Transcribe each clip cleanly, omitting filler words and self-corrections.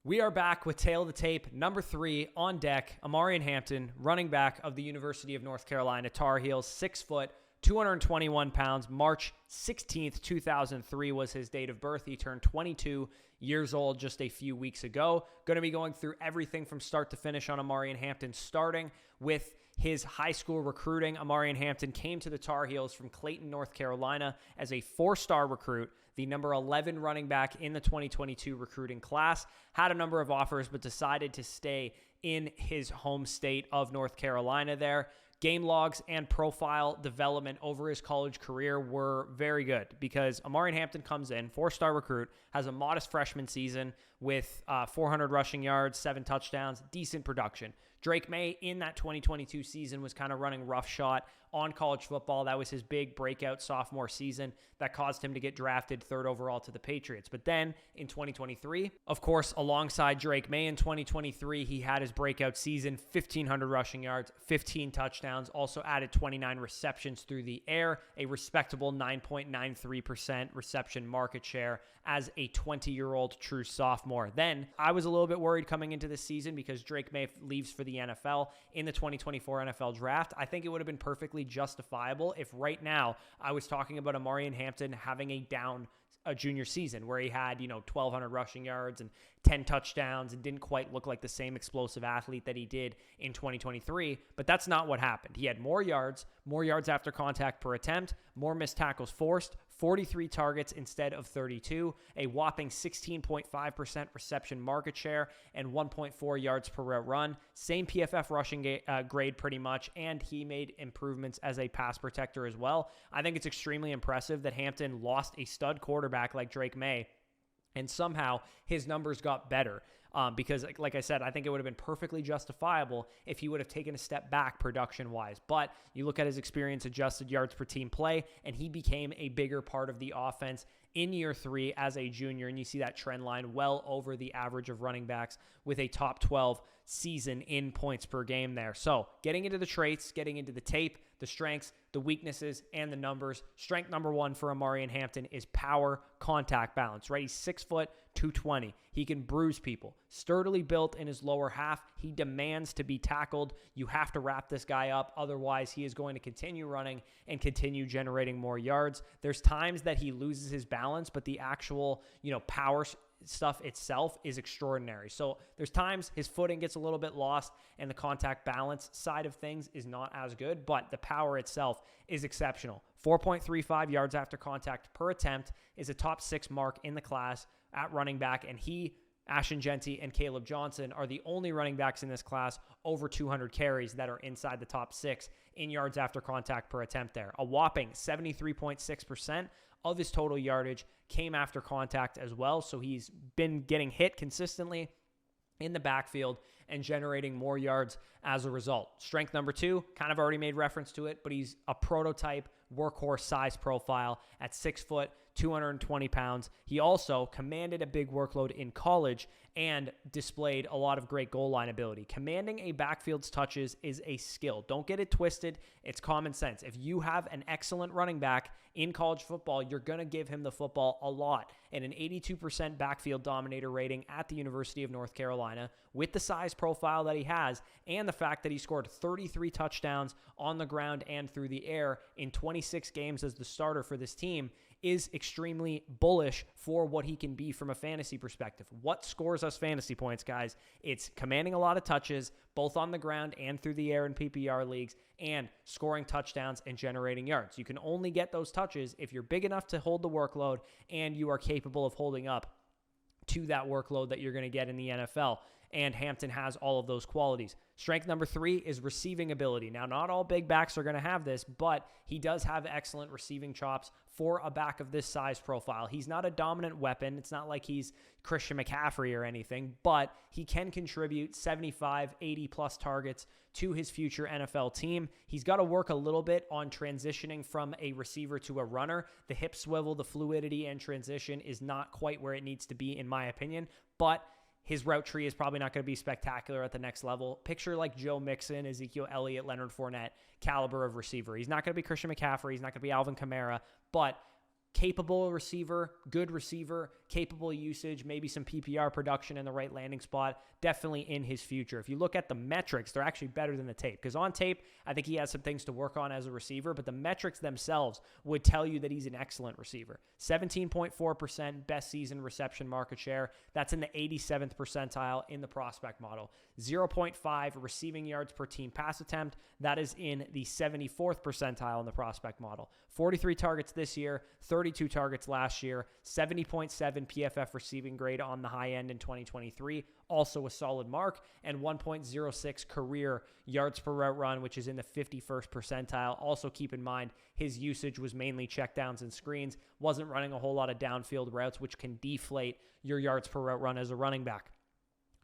We are back with Tail of the Tape, number 3 on deck. Omarion Hampton, running back of the University of North Carolina Tar Heels, 6 foot, 221 pounds. March 16th, 2003 was his date of birth. He turned 22 years old just a few weeks ago. Going to be going through everything from start to finish on Omarion Hampton, starting with his high school recruiting. Omarion Hampton came to the Tar Heels from Clayton, North Carolina as a 4-star recruit, the number 11 running back in the 2022 recruiting class. Had a number of offers, but decided to stay in his home state of North Carolina there. Game logs and profile development over his college career were very good because Omarion Hampton comes in, 4-star recruit, has a modest freshman season with 400 rushing yards, 7 touchdowns, decent production. Drake May in that 2022 season was kind of running roughshod on college football. That was his big breakout sophomore season that caused him to get drafted 3rd overall to the Patriots. But then in 2023, of course, alongside Drake May in 2023, he had his breakout season, 1,500 rushing yards, 15 touchdowns, also added 29 receptions through the air, a respectable 9.93% reception market share as a 20-year-old true sophomore. Then I was a little bit worried coming into this season because Drake May leaves for the NFL in the 2024 NFL draft. I think it would have been perfectly justifiable if right now I was talking about Omarion Hampton having a junior season where he had, 1,200 rushing yards and 10 touchdowns and didn't quite look like the same explosive athlete that he did in 2023, but that's not what happened. He had more yards after contact per attempt, more missed tackles forced, 43 targets instead of 32, a whopping 16.5% reception market share, and 1.4 yards per route run. Same PFF rushing grade pretty much, and he made improvements as a pass protector as well. I think it's extremely impressive that Hampton lost a stud quarterback like Drake May, and somehow his numbers got better because, like I said, I think it would have been perfectly justifiable if he would have taken a step back production-wise. But you look at his experience-adjusted yards per team play, and he became a bigger part of the offense in year 3 as a junior, and you see that trend line well over the average of running backs with a top 12 season in points per game there. So getting into the traits, getting into the tape, the strengths, the weaknesses, and the numbers. Strength number 1 for Omarion Hampton is power contact balance, right? He's 6 foot, 220. He can bruise people. Sturdily built in his lower half. He demands to be tackled. You have to wrap this guy up. Otherwise, he is going to continue running and continue generating more yards. There's times that he loses his balance, but the actual, power stuff itself is extraordinary. So there's times his footing gets a little bit lost and the contact balance side of things is not as good, but the power itself is exceptional. 4.35 yards after contact per attempt is a top 6 mark in the class at running back, and Ashton Genty and Caleb Johnson are the only running backs in this class over 200 carries that are inside the top 6 in yards after contact per attempt there. A whopping 73.6% of his total yardage came after contact as well, so he's been getting hit consistently in the backfield and generating more yards as a result. Strength number 2, kind of already made reference to it, but he's a prototype workhorse size profile at 6 foot, 220 pounds. He also commanded a big workload in college and displayed a lot of great goal line ability. Commanding a backfield's touches is a skill. Don't get it twisted. It's common sense. If you have an excellent running back in college football, you're going to give him the football a lot. And an 82% backfield dominator rating at the University of North Carolina with the size profile that he has and the fact that he scored 33 touchdowns on the ground and through the air in 26 games as the starter for this team is extremely bullish for what he can be from a fantasy perspective. What scores us fantasy points, guys? It's commanding a lot of touches, both on the ground and through the air in PPR leagues, and scoring touchdowns and generating yards. You can only get those touches if you're big enough to hold the workload and you are capable of holding up to that workload that you're going to get in the NFL. And Hampton has all of those qualities. Strength number 3 is receiving ability. Now, not all big backs are going to have this, but he does have excellent receiving chops for a back of this size profile. He's not a dominant weapon. It's not like he's Christian McCaffrey or anything, but he can contribute 75, 80-plus targets to his future NFL team. He's got to work a little bit on transitioning from a receiver to a runner. The hip swivel, the fluidity, and transition is not quite where it needs to be, in my opinion, but his route tree is probably not going to be spectacular at the next level. Picture like Joe Mixon, Ezekiel Elliott, Leonard Fournette caliber of receiver. He's not going to be Christian McCaffrey. He's not going to be Alvin Kamara, but capable receiver, good receiver, capable usage, maybe some PPR production in the right landing spot, definitely in his future. If you look at the metrics, they're actually better than the tape, because on tape, I think he has some things to work on as a receiver, but the metrics themselves would tell you that he's an excellent receiver. 17.4% best season reception market share. That's in the 87th percentile in the prospect model. 0.5 receiving yards per team pass attempt. That is in the 74th percentile in the prospect model. 43 targets this year, 32 targets last year, 70.7 PFF receiving grade on the high end in 2023, also a solid mark, and 1.06 career yards per route run, which is in the 51st percentile. Also keep in mind, his usage was mainly checkdowns and screens, wasn't running a whole lot of downfield routes, which can deflate your yards per route run as a running back.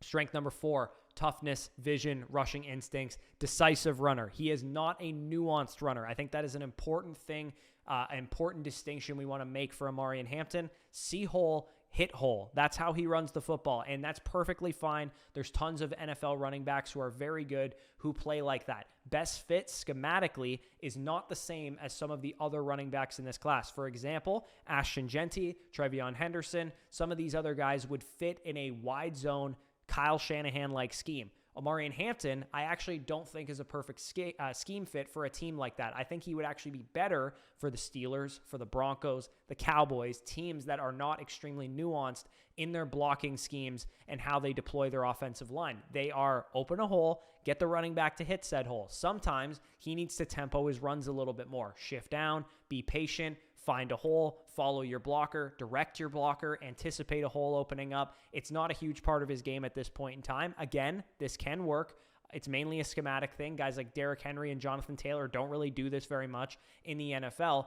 Strength number 4, toughness, vision, rushing instincts, decisive runner. He is not a nuanced runner. I think that is an important thing, an important distinction we want to make for Omarion Hampton. See hole, hit hole. That's how he runs the football, and that's perfectly fine. There's tons of NFL running backs who are very good who play like that. Best fit schematically is not the same as some of the other running backs in this class. For example, Ashton Jeanty, Trevion Henderson, some of these other guys would fit in a wide zone Kyle Shanahan-like scheme. Omarion Hampton, I actually don't think is a perfect scheme fit for a team like that. I think he would actually be better for the Steelers, for the Broncos, the Cowboys, teams that are not extremely nuanced in their blocking schemes and how they deploy their offensive line. They are open a hole, get the running back to hit said hole. Sometimes he needs to tempo his runs a little bit more. Shift down, be patient, find a hole, follow your blocker, direct your blocker, anticipate a hole opening up. It's not a huge part of his game at this point in time. Again, this can work. It's mainly a schematic thing. Guys like Derrick Henry and Jonathan Taylor don't really do this very much in the NFL.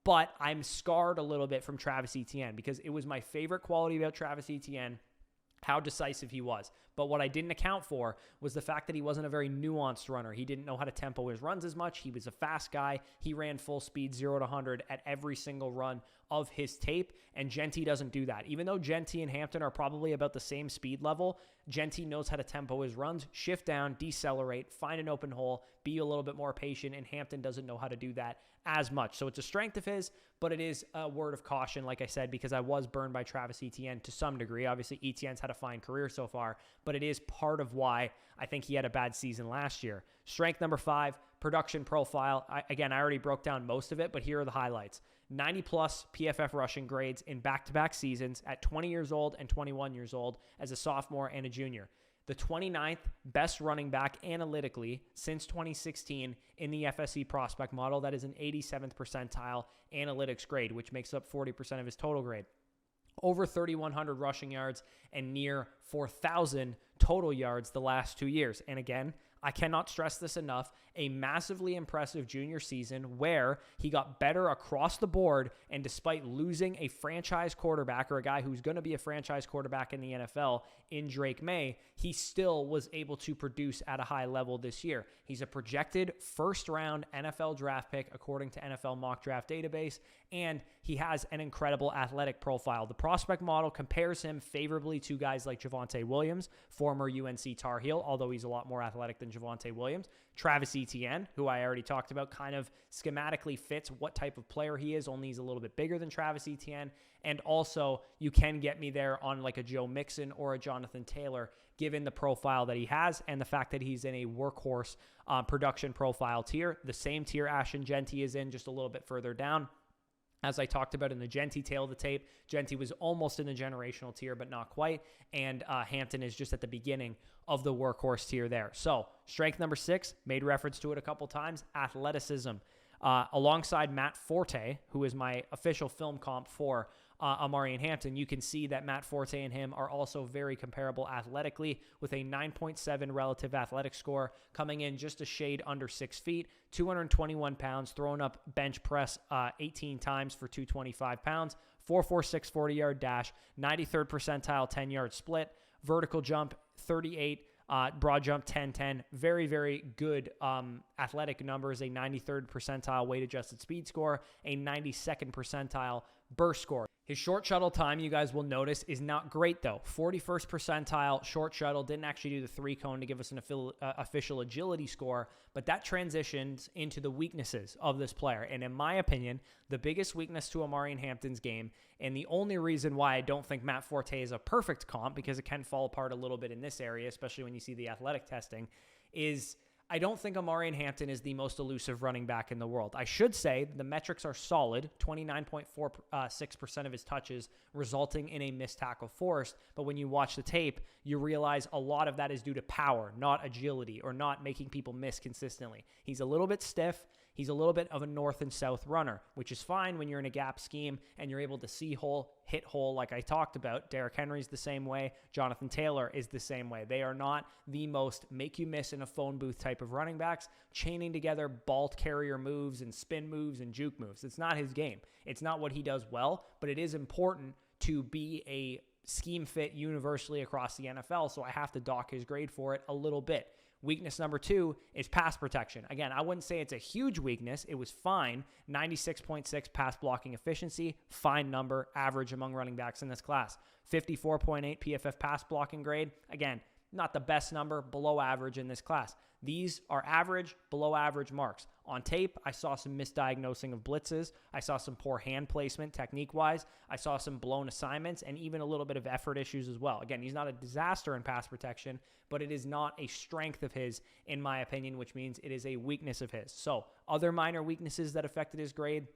But I'm scarred a little bit from Travis Etienne because it was my favorite quality about Travis Etienne, how decisive he was. But what I didn't account for was the fact that he wasn't a very nuanced runner. He didn't know how to tempo his runs as much. He was a fast guy. He ran full speed 0 to 100 at every single run of his tape, and Jeanty doesn't do that. Even though Jeanty and Hampton are probably about the same speed level, Jeanty knows how to tempo his runs, shift down, decelerate, find an open hole, be a little bit more patient, and Hampton doesn't know how to do that as much. So it's a strength of his, but it is a word of caution, like I said, because I was burned by Travis Etienne to some degree. Obviously, Etienne's had a fine career so far, but it is part of why I think he had a bad season last year. Strength number 5, production profile. I already broke down most of it, but here are the highlights. 90-plus PFF rushing grades in back-to-back seasons at 20 years old and 21 years old as a sophomore and a junior. The 29th best running back analytically since 2016 in the FSC prospect model. That is an 87th percentile analytics grade, which makes up 40% of his total grade. Over 3,100 rushing yards and near 4,000 total yards the last 2 years. And again, I cannot stress this enough, a massively impressive junior season where he got better across the board, and despite losing a franchise quarterback, or a guy who's going to be a franchise quarterback in the NFL in Drake May, he still was able to produce at a high level this year. He's a projected first-round NFL draft pick according to NFL Mock Draft Database, and he has an incredible athletic profile. The prospect model compares him favorably to guys like Javonte Williams, former UNC Tar Heel, although he's a lot more athletic than Javonte Williams. Travis Etienne, who I already talked about, kind of schematically fits what type of player he is, only he's a little bit bigger than Travis Etienne. And also, you can get me there on like a Joe Mixon or a Jonathan Taylor, given the profile that he has and the fact that he's in a workhorse production profile tier. The same tier Ashton Jeanty is in, just a little bit further down. As I talked about in the Jeanty tail of the tape, Jeanty was almost in the generational tier, but not quite. And Hampton is just at the beginning of the workhorse tier there. So strength number 6, made reference to it a couple times, athleticism. Alongside Matt Forte, who is my official film comp for Omarion Hampton, you can see that Matt Forte and him are also very comparable athletically, with a 9.7 relative athletic score, coming in just a shade under 6 feet, 221 pounds, throwing up bench press 18 times for 225 pounds, 4.46 40-yard dash, 93rd percentile 10-yard split, vertical jump 38, broad jump 10-10. Very, very good athletic numbers, a 93rd percentile weight adjusted speed score, a 92nd percentile burst score. His short shuttle time, you guys will notice, is not great, though. 41st percentile short shuttle. Didn't actually do the 3-cone to give us an official agility score, but that transitions into the weaknesses of this player. And in my opinion, the biggest weakness to Omarion Hampton's game, and the only reason why I don't think Matt Forte is a perfect comp, because it can fall apart a little bit in this area, especially when you see the athletic testing, is I don't think Omarion Hampton is the most elusive running back in the world. I should say the metrics are solid, 29.46% of his touches resulting in a missed tackle forced. But when you watch the tape, you realize a lot of that is due to power, not agility, or not making people miss consistently. He's a little bit stiff. He's a little bit of a north and south runner, which is fine when you're in a gap scheme and you're able to see hole, hit hole like I talked about. Derrick Henry's the same way. Jonathan Taylor is the same way. They are not the most make you miss in a phone booth type of running backs, chaining together ball carrier moves and spin moves and juke moves. It's not his game. It's not what he does well, but it is important to be a scheme fit universally across the NFL, so I have to dock his grade for it a little bit. Weakness number 2 is pass protection. Again, I wouldn't say it's a huge weakness. It was fine. 96.6 pass blocking efficiency, fine number, average among running backs in this class. 54.8 PFF pass blocking grade. Again, not the best number, below average in this class. These are average, below average marks. On tape, I saw some misdiagnosing of blitzes. I saw some poor hand placement technique-wise. I saw some blown assignments and even a little bit of effort issues as well. Again, he's not a disaster in pass protection, but it is not a strength of his, in my opinion, which means it is a weakness of his. So, other minor weaknesses that affected his grade,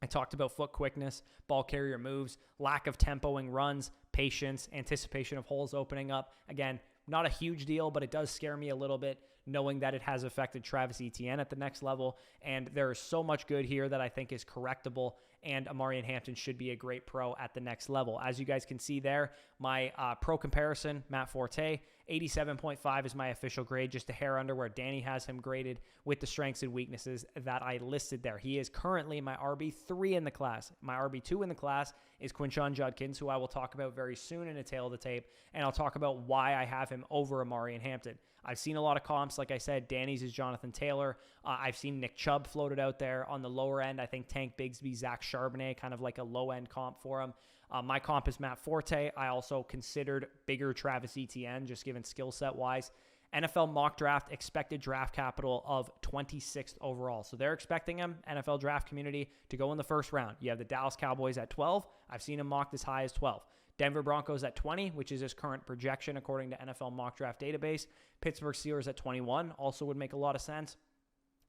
I talked about foot quickness, ball carrier moves, lack of tempoing runs, patience, anticipation of holes opening up. Again, not a huge deal, but it does scare me a little bit knowing that it has affected Travis Etienne at the next level. And there is so much good here that I think is correctable, and Omarion Hampton should be a great pro at the next level. As you guys can see there, my pro comparison, Matt Forte, 87.5 is my official grade, just a hair under where Danny has him graded with the strengths and weaknesses that I listed there. He is currently my RB3 in the class. My RB2 in the class is Quinshon Judkins, who I will talk about very soon in a tail of the tape, and I'll talk about why I have him over Omarion Hampton. I've seen a lot of comps. Like I said, Danny's is Jonathan Taylor. I've seen Nick Chubb floated out there on the lower end. I think Tank Bigsby, Zach Charbonnet, kind of like a low-end comp for him. My comp is Matt Forte. I also considered bigger Travis Etienne, just given skill set-wise. NFL mock draft expected draft capital of 26th overall. So they're expecting him, NFL draft community, to go in the first round. You have the Dallas Cowboys at 12. I've seen him mocked as high as 12. Denver Broncos at 20, which is his current projection according to NFL mock draft database. Pittsburgh Steelers at 21 also would make a lot of sense.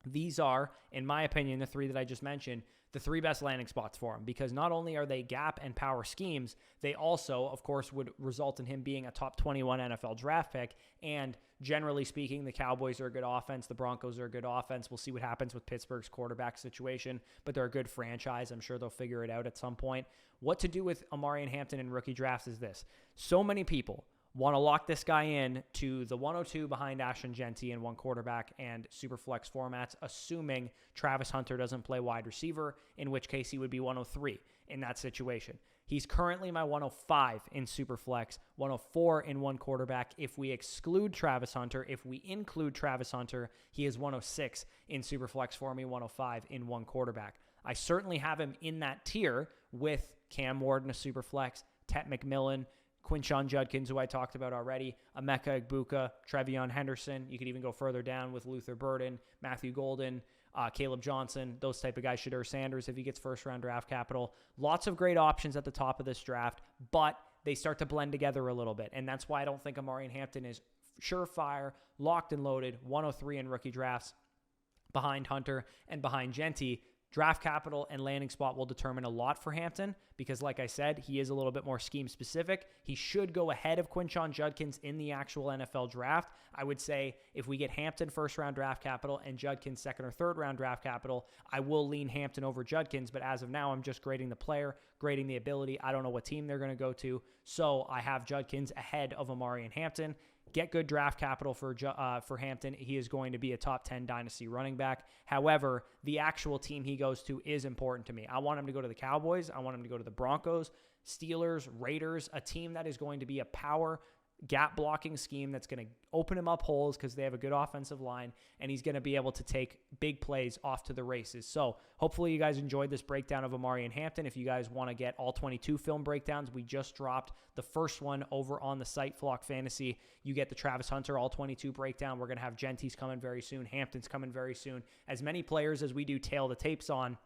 These are, in my opinion, the 3 that I just mentioned, the 3 best landing spots for him, because not only are they gap and power schemes, they also, of course, would result in him being a top 21 NFL draft pick. And generally speaking, the Cowboys are a good offense. The Broncos are a good offense. We'll see what happens with Pittsburgh's quarterback situation, but they're a good franchise. I'm sure they'll figure it out at some point. What to do with Omarion Hampton in rookie drafts is this. So many people want to lock this guy in to the 102 behind Ashton Genty in one quarterback and super flex formats, assuming Travis Hunter doesn't play wide receiver, in which case he would be 103 in that situation. He's currently my 105 in super flex, 104 in one quarterback. If we exclude Travis Hunter, if we include Travis Hunter, he is 106 in super flex for me, 105 in one quarterback. I certainly have him in that tier with Cam Ward in a super flex, Tet McMillan, Quinshon Judkins, who I talked about already, Emeka Egbuka, Trevion Henderson. You could even go further down with Luther Burden, Matthew Golden, Caleb Johnson, those type of guys, Shedeur Sanders if he gets first-round draft capital. Lots of great options at the top of this draft, but they start to blend together a little bit, and that's why I don't think Omarion Hampton is surefire, locked and loaded, 103 in rookie drafts behind Hunter and behind Genty. Draft capital and landing spot will determine a lot for Hampton because, like I said, he is a little bit more scheme specific. He should go ahead of Quinshon Judkins in the actual NFL draft. I would say if we get Hampton first-round draft capital and Judkins second or third-round draft capital, I will lean Hampton over Judkins, but as of now, I'm just grading the player, grading the ability. I don't know what team they're going to go to, so I have Judkins ahead of Omarion Hampton. Get good draft capital for Hampton. He is going to be a top 10 dynasty running back. However, the actual team he goes to is important to me. I want him to go to the Cowboys. I want him to go to the Broncos, Steelers, Raiders, a team that is going to be a power gap blocking scheme that's going to open him up holes because they have a good offensive line, and he's going to be able to take big plays off to the races. So hopefully you guys enjoyed this breakdown of Omarion Hampton. If you guys want to get all 22 film breakdowns, we just dropped the first one over on the site, Flock Fantasy. You get the Travis Hunter all 22 breakdown. We're going to have Genty's coming very soon. Hampton's coming very soon. As many players as we do tail the tapes on,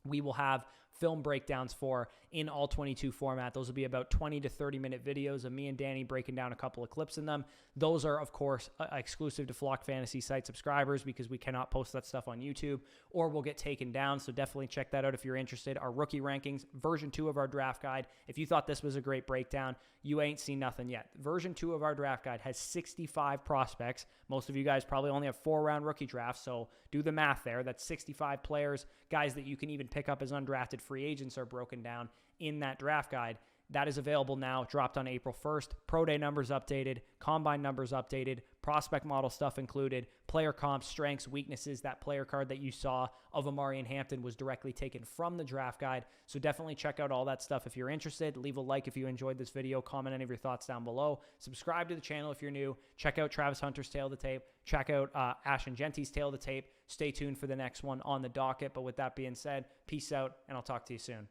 we will have film breakdowns for in all 22 format. Those will be about 20 to 30 minute videos of me and Danny breaking down a couple of clips in them. Those are, of course, exclusive to Flock Fantasy site subscribers because we cannot post that stuff on YouTube or we'll get taken down. So definitely check that out if you're interested. Our rookie rankings, version 2 of our draft guide. If you thought this was a great breakdown, you ain't seen nothing yet. Version 2 of our draft guide has 65 prospects. Most of you guys probably only have 4-round rookie drafts, so do the math there. That's 65 players, guys that you can even pick up as undrafted free agents are broken down in that draft guide. That is available now, dropped on April 1st. Pro Day numbers updated, Combine numbers updated, prospect model stuff included, player comps, strengths, weaknesses. That player card that you saw of Omarion Hampton was directly taken from the draft guide. So definitely check out all that stuff if you're interested. Leave a like if you enjoyed this video. Comment any of your thoughts down below. Subscribe to the channel if you're new. Check out Travis Hunter's Tail of the Tape. Check out Ash and Genty's Tail of the Tape. Stay tuned for the next one on the docket. But with that being said, peace out, and I'll talk to you soon.